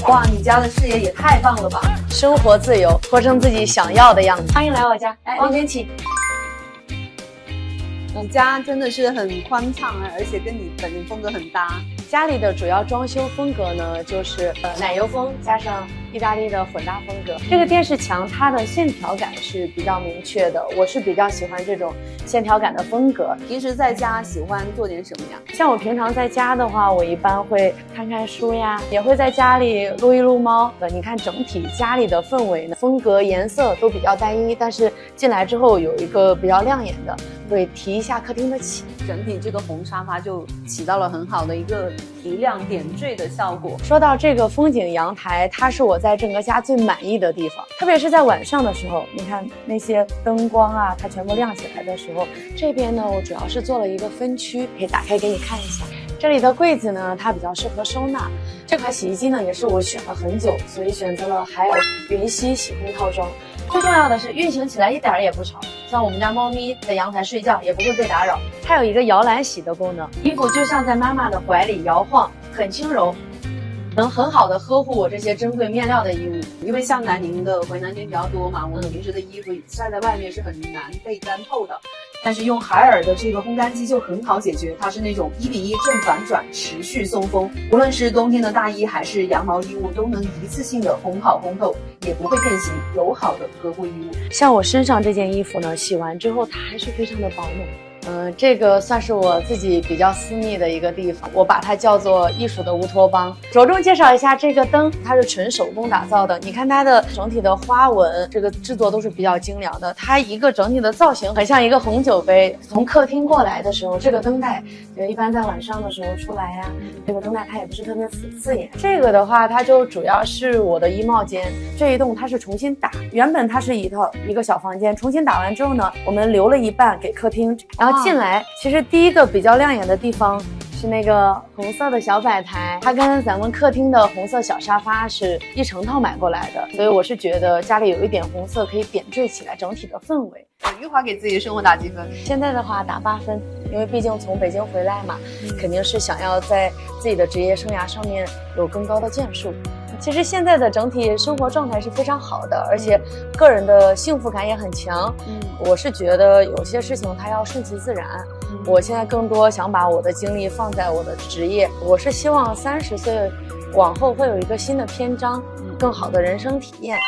哇，你家的视野也太棒了吧！生活自由，活成自己想要的样子。欢迎来我家，来往里面请。你家真的是很宽敞啊，而且跟你本人风格很搭。家里的主要装修风格呢，就是奶油风加上意大利的混搭风格。这个电视墙它的线条感是比较明确的，我是比较喜欢这种线条感的风格。平时在家喜欢做点什么呀？像我平常在家的话，我一般会看看书呀，也会在家里撸一撸猫。你看整体家里的氛围呢，风格颜色都比较单一，但是进来之后有一个比较亮眼的，会提一下客厅的气。整体这个红沙发就起到了很好的一个提亮点缀的效果。说到这个风景阳台，它是我在整个家最满意的地方，特别是在晚上的时候，你看那些灯光啊，它全部亮起来的时候，这边呢我主要是做了一个分区，可以打开给你看一下。这里的柜子呢，它比较适合收纳。这款洗衣机呢，也是我选了很久，所以选择了海尔云吸洗烘套装。最重要的是运行起来一点也不吵，像我们家猫咪在阳台睡觉也不会被打扰。它有一个摇篮洗的功能，衣服就像在妈妈的怀里摇晃，很轻柔，能很好的呵护我这些珍贵面料的衣物。因为像南宁的回南天比较多嘛，我们平时的衣服晒在外面是很难被干透的。但是用海尔的这个烘干机就很好解决，它是那种1:1正反转持续送风，无论是冬天的大衣还是羊毛衣物，都能一次性的烘好烘透，也不会变形，友好的呵护衣物。像我身上这件衣服呢，洗完之后它还是非常的保暖。这个算是我自己比较私密的一个地方，我把它叫做艺术的乌托邦。着重介绍一下这个灯，它是纯手工打造的。你看它的整体的花纹，这个制作都是比较精良的。它一个整体的造型很像一个红酒杯。从客厅过来的时候，这个灯带，一般在晚上的时候出来呀，这个灯带它也不是特别刺眼。这个的话，它就主要是我的衣帽间。这一栋它是重新打，原本它是一个小房间，重新打完之后呢，我们留了一半给客厅，然后进来，其实第一个比较亮眼的地方是那个红色的小摆台，它跟咱们客厅的红色小沙发是一成套买过来的，所以我是觉得家里有一点红色可以点缀起来整体的氛围。玉华给自己的生活打几分？现在的话打8分，因为毕竟从北京回来嘛，肯定是想要在自己的职业生涯上面有更高的建树。其实现在的整体生活状态是非常好的，而且个人的幸福感也很强。我是觉得有些事情它要顺其自然。我现在更多想把我的精力放在我的职业，我是希望30岁往后会有一个新的篇章，更好的人生体验。